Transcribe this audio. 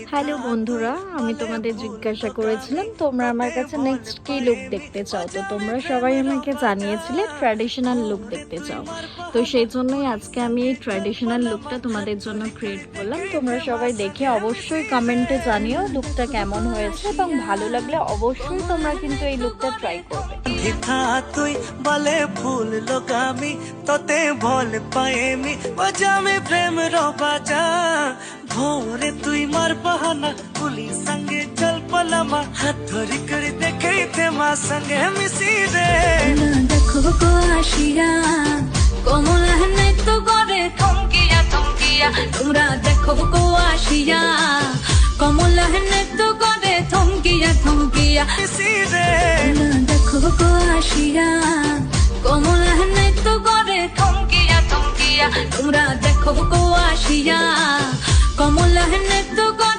Hello বন্ধুরা, আমি তোমাদের জিজ্ঞাসা করেছিলাম তোমরা আমার কাছে নেক্সট কি লুক দেখতে চাও। তো তোমরা সবাই আমাকে জানিয়েছিলে ট্র্যাডিশনাল লুক দেখতে চাও। তো সেই জন্যই আজকে আমি এই ট্র্যাডিশনাল লুকটা তোমাদের জন্য ক্রিয়েট করলাম। তোমরা সবাই দেখে অবশ্যই কমেন্টে জানিও লুকটা কেমন হয়েছে, এবং ভালো লাগলে অবশ্যই তোমরা কিন্তু এই লুকটা ট্রাই করবে। তুই বলে ভুল লোক আমি তোতে ভুল পাইনি বাজামে প্রেম বাজা ভোরে তুই মার বাহানা পুলি সঙ্গে চল পলামা হাত ধরি করে দেখাইতে মা সঙ্গে মিশি রে দেখো গো আসিয়া কমলা নাই তো করে থমকিয়া থমকিয়া তোমরা দেখো গো আসিয়া কমলা নাই তো করে থমকিয়া থমকিয়া মিশি রে দেখো গো আসিয়া কমলা নাই তো করে থমকিয়া থমকিয়া তোমরা দেখো গো আসিয়া কমলা নাই তো